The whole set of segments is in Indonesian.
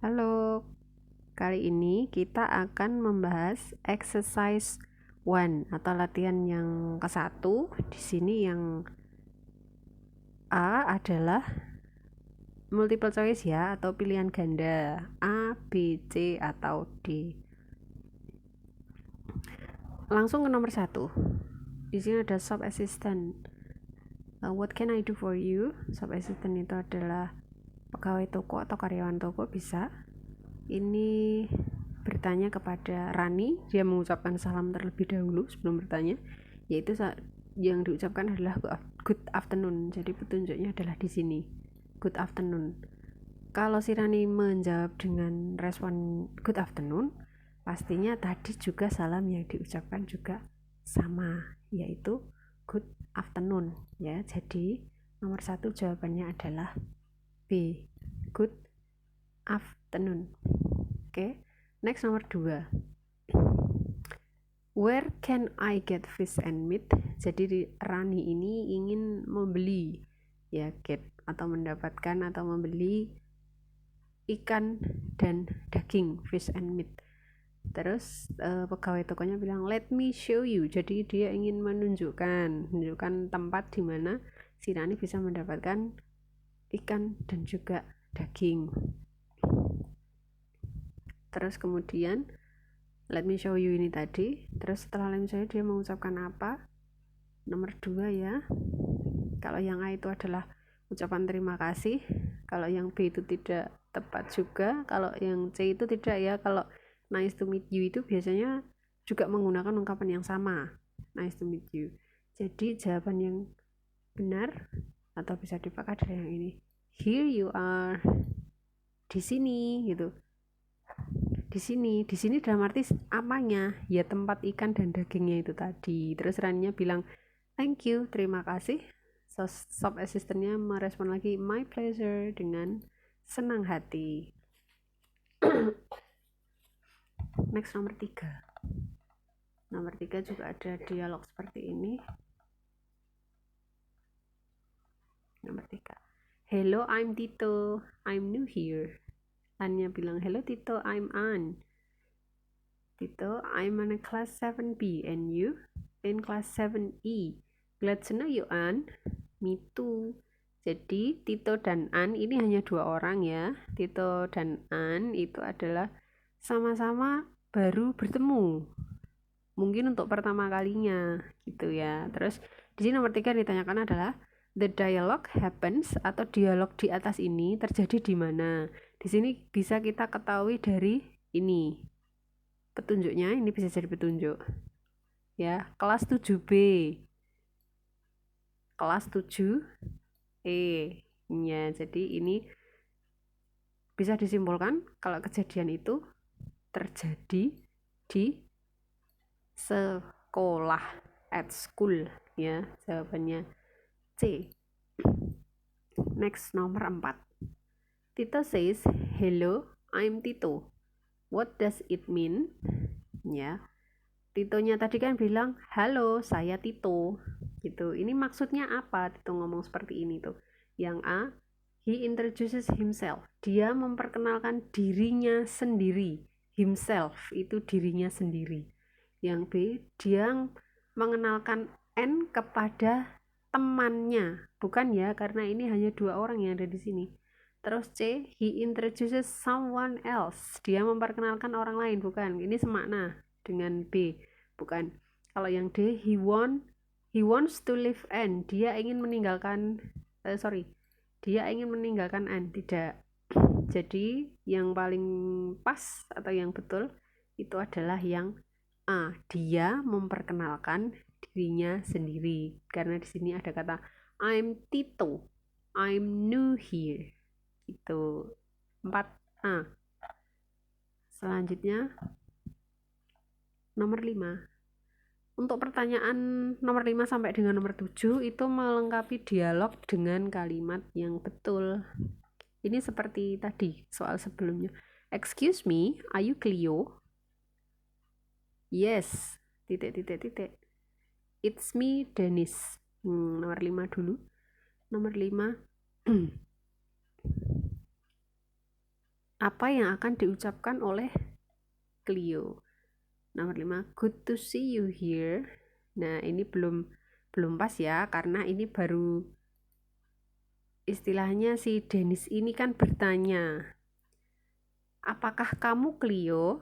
Halo, kali ini kita akan membahas exercise 1 atau latihan yang ke-1. Di sini yang A adalah multiple choice ya, atau pilihan ganda A, B, C, atau D. Langsung ke nomor 1. Di sini ada shop assistant. What can I do for you? Shop assistant itu adalah pegawai toko atau karyawan toko bisa. Ini bertanya kepada Rani, dia mengucapkan salam terlebih dahulu sebelum bertanya, yaitu yang diucapkan adalah good afternoon. Jadi petunjuknya adalah di sini, good afternoon. Kalau si Rani menjawab dengan respon good afternoon, pastinya tadi juga salam yang diucapkan juga sama, yaitu good afternoon ya. Jadi nomor 1 jawabannya adalah B, good afternoon. Oke, next nomor 2. Where can I get fish and meat? Jadi Rani ini ingin membeli ya, get atau mendapatkan atau membeli ikan dan daging, fish and meat. Terus pegawai tokonya bilang let me show you. Jadi dia ingin menunjukkan tempat di mana si Rani bisa mendapatkan ikan dan juga daging. Terus kemudian let me show you ini tadi. Terus setelah let me show you dia mengucapkan apa? Nomor 2 ya. Kalau yang A itu adalah ucapan terima kasih. Kalau yang B itu tidak tepat juga. Kalau yang C itu tidak ya. Kalau nice to meet you itu biasanya juga menggunakan ungkapan yang sama. Nice to meet you. Jadi jawaban yang benar atau bisa dipakai adalah yang ini. Here you are. Di sini gitu. Di sini dalam arti apanya? Ya tempat ikan dan dagingnya itu tadi. Terus Raninya bilang thank you, terima kasih. Shop assistantnya merespon lagi my pleasure dengan senang hati. Next nomor 3. Nomor 3 juga ada dialog seperti ini. Nomor 3. Hello, I'm Tito. I'm new here. Raninya bilang hello Tito, I'm Ann. Tito, I'm in class 7B and you? In class 7E. Glad to know you, Ann. Me too. Jadi Tito dan Ann ini hanya 2 orang ya. Tito dan Ann itu adalah sama-sama baru bertemu. Mungkin untuk pertama kalinya gitu ya. Terus di sini nomor 3 ditanyakan adalah the dialogue happens atau dialog di atas ini terjadi di mana? Di sini bisa kita ketahui dari ini. Petunjuknya ini bisa jadi petunjuk. Ya, kelas 7B. Kelas 7E. Ya, jadi ini bisa disimpulkan kalau kejadian itu terjadi di sekolah, at school ya. Jawabannya C. Next nomor 4. Tito says, hello, I'm Tito. What does it mean? Ya. Titonya tadi kan bilang, halo, saya Tito. Gitu. Ini maksudnya apa? Tito ngomong seperti ini tuh. Yang A, he introduces himself. Dia memperkenalkan dirinya sendiri. Himself itu dirinya sendiri. Yang B, dia mengenalkan N kepada temannya, bukan ya, karena ini hanya 2 orang yang ada di sini. Terus C, he introduces someone else. Dia memperkenalkan orang lain, bukan. Ini semakna dengan B, bukan. Kalau yang D, he wants to leave N. Dia ingin meninggalkan dia ingin meninggalkan N. Tidak. Jadi yang paling pas atau yang betul itu adalah yang A. Dia memperkenalkan dirinya sendiri. Karena di sini ada kata I'm Tito. I'm new here. Itu 4A. Selanjutnya nomor 5. Untuk pertanyaan nomor 5 sampai dengan nomor 7 itu melengkapi dialog dengan kalimat yang betul. Ini seperti tadi soal sebelumnya. Excuse me, are you Cleo? Yes. It's me, Dennis. Nomor 5 dulu. Nomor 5. apa yang akan diucapkan oleh Cleo. Nomor 5, good to see you here. Nah, ini belum pas ya, karena ini baru istilahnya si Dennis ini kan bertanya, apakah kamu Cleo?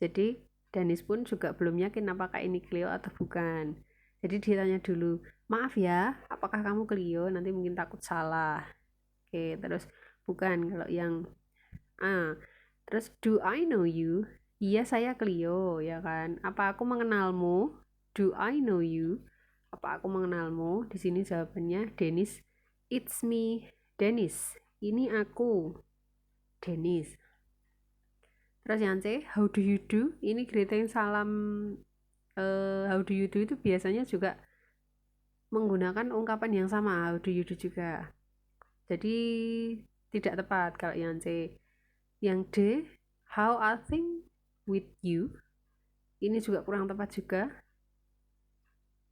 Jadi Dennis pun juga belum yakin apakah ini Cleo atau bukan. Jadi dia tanya dulu, maaf ya, apakah kamu Cleo? Nanti mungkin takut salah. Oke, terus bukan kalau yang A. Terus do I know you? Iya, saya Cleo, ya kan? Apa aku mengenalmu? Do I know you? Apa aku mengenalmu? Di sini jawabannya Dennis. It's me, Dennis. Ini aku, Dennis. Terus yang C, how do you do? Ini greeting salam how do you do itu biasanya juga menggunakan ungkapan yang sama, how do you do juga. Jadi tidak tepat kalau yang C. Yang D, how are things with you? Ini juga kurang tepat juga.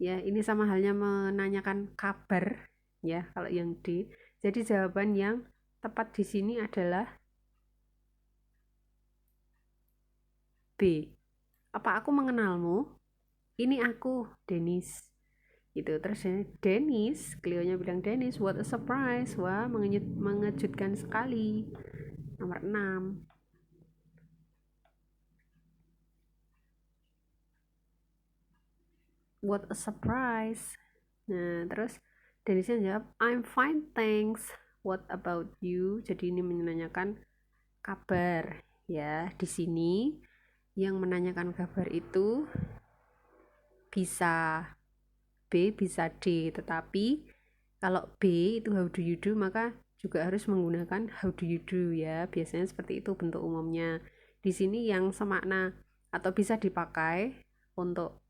Ya, ini sama halnya menanyakan kabar ya kalau yang D. Jadi jawaban yang tepat di sini adalah B. Apa aku mengenalmu? Ini aku, Dennis. Gitu. Terus Dennis, Cleo-nya bilang, Dennis, what a surprise. Wah, mengejutkan sekali. Nomor 6. What a surprise. Nah, terus Dennisnya jawab, I'm fine, thanks. What about you? Jadi ini menanyakan kabar ya. Di sini yang menanyakan kabar itu bisa B, bisa D, tetapi kalau B itu how do you do, maka juga harus menggunakan how do you do ya. Biasanya seperti itu bentuk umumnya. Di sini yang semakna atau bisa dipakai untuk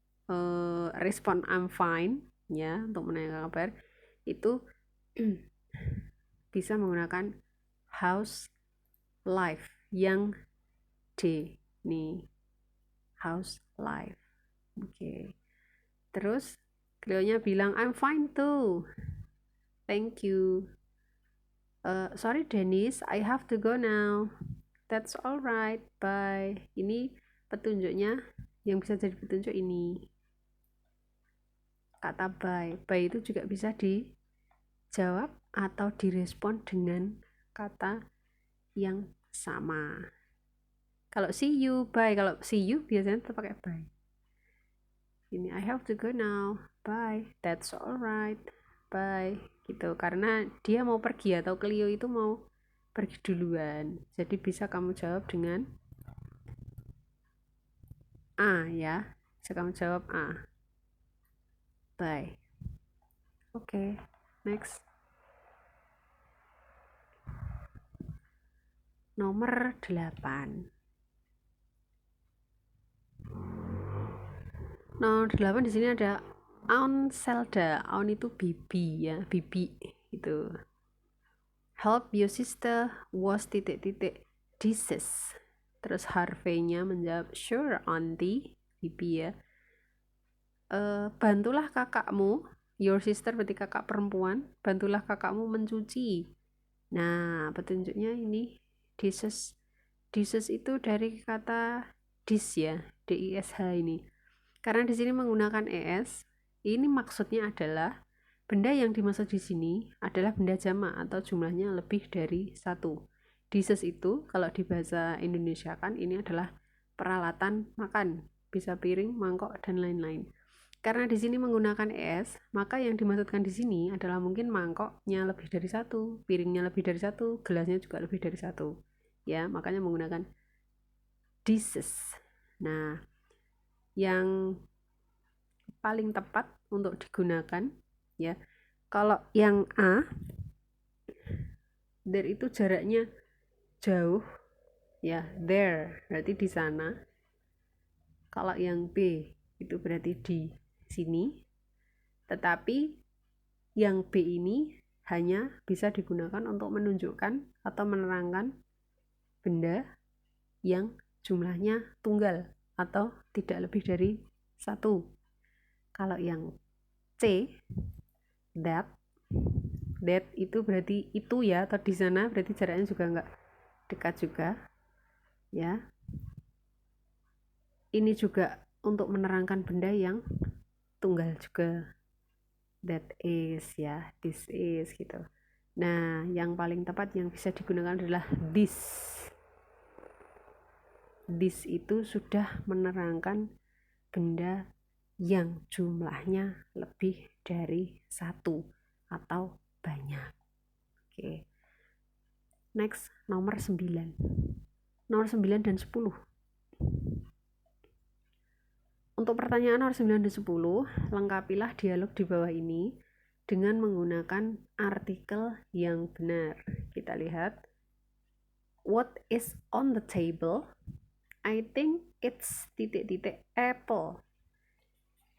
respon I'm fine ya, untuk menanyakan kabar itu bisa menggunakan how's life yang D nih, how's life. Oke. Terus Cleo-nya bilang I'm fine too, thank you. Sorry Dennis, I have to go now. That's alright, bye. Ini petunjuknya yang bisa jadi petunjuk ini. Kata bye. Bye itu juga bisa dijawab atau direspon dengan kata yang sama. Kalau see you, bye. Kalau see you biasanya tetap pakai bye. Ini I have to go now. Bye. That's alright. Bye. Gitu. Karena dia mau pergi atau Cleo itu mau pergi duluan. Jadi bisa kamu jawab dengan A ya. Bisa kamu jawab A. Bye. Oke, next. Nomor 8. Nomor 8 di sini ada Aunt Zelda. Aunt itu bibi ya, bibi itu. Help your sister wash titik-titik dishes. Terus Harvey-nya menjawab, sure auntie, bibi ya. Bantulah kakakmu, your sister berarti kakak perempuan, bantulah kakakmu mencuci. Nah, petunjuknya ini dishes. Dishes itu dari kata dish ya, D-I-S-H ini. Karena di sini menggunakan ES, ini maksudnya adalah benda yang dimaksud di sini adalah benda jamak atau jumlahnya lebih dari satu. Dishes itu kalau di bahasa Indonesia kan ini adalah peralatan makan, bisa piring, mangkok dan lain-lain. Karena di sini menggunakan ES, maka yang dimaksudkan di sini adalah mungkin mangkoknya lebih dari satu, piringnya lebih dari satu, gelasnya juga lebih dari satu. Ya, makanya menggunakan dishes. Nah, yang paling tepat untuk digunakan ya. Kalau yang A, there itu jaraknya jauh ya, there berarti di sana. Kalau yang B itu berarti di sini. Tetapi yang B ini hanya bisa digunakan untuk menunjukkan atau menerangkan benda yang jumlahnya tunggal atau tidak lebih dari satu. Kalau yang C, that itu berarti itu ya, atau di sana berarti jaraknya juga enggak dekat juga ya. Ini juga untuk menerangkan benda yang tunggal juga, that is ya, this is gitu. Nah, yang paling tepat yang bisa digunakan adalah this. This itu sudah menerangkan benda yang jumlahnya lebih dari satu atau banyak. Oke. Next, nomor 9. Nomor 9 dan 10. Untuk pertanyaan nomor 9 dan 10, lengkapilah dialog di bawah ini dengan menggunakan artikel yang benar. Kita lihat. What is on the table? I think it's ... apple.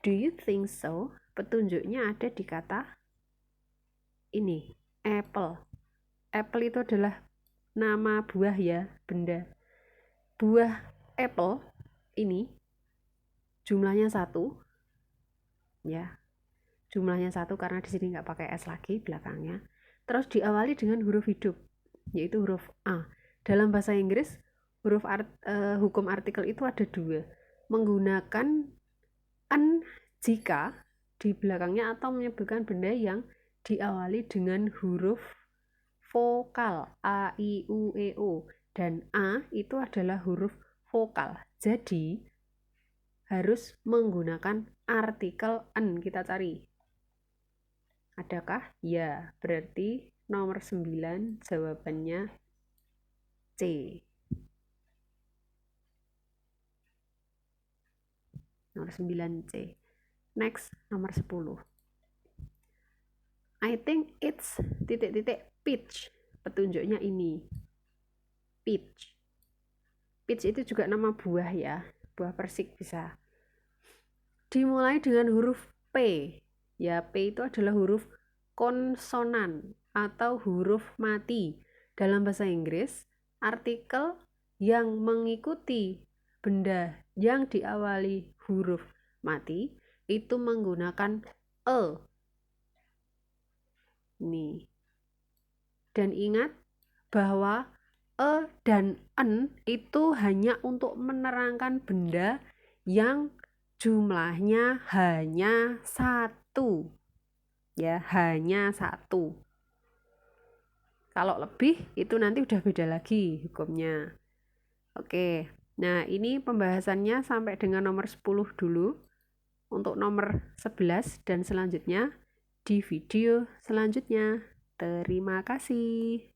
Do you think so? Petunjuknya ada di kata ini, apple. Apple itu adalah nama buah ya, benda. Buah apple ini jumlahnya 1 ya. Jumlahnya 1 karena di sini nggak pakai S lagi belakangnya. Terus diawali dengan huruf hidup, yaitu huruf A. Dalam bahasa Inggris, huruf hukum artikel itu ada 2. Menggunakan an jika di belakangnya atau menyebutkan benda yang diawali dengan huruf vokal A, I, U, E, O. Dan A itu adalah huruf vokal. Jadi harus menggunakan artikel an. Kita cari. Adakah? Ya, berarti nomor 9 jawabannya C. Nomor 9 C. Next, nomor 10. I think it's ... peach. Petunjuknya ini. Peach. Peach itu juga nama buah ya. Buah persik bisa. Dimulai dengan huruf P. Ya, P itu adalah huruf konsonan atau huruf mati. Dalam bahasa Inggris, artikel yang mengikuti benda yang diawali huruf mati itu menggunakan e. Nih. Dan ingat bahwa e dan en itu hanya untuk menerangkan benda yang jumlahnya hanya 1. Ya, hanya 1. Kalau lebih itu nanti udah beda lagi hukumnya. Oke. Nah, ini pembahasannya sampai dengan nomor 10 dulu. Untuk nomor 11 dan selanjutnya di video selanjutnya. Terima kasih.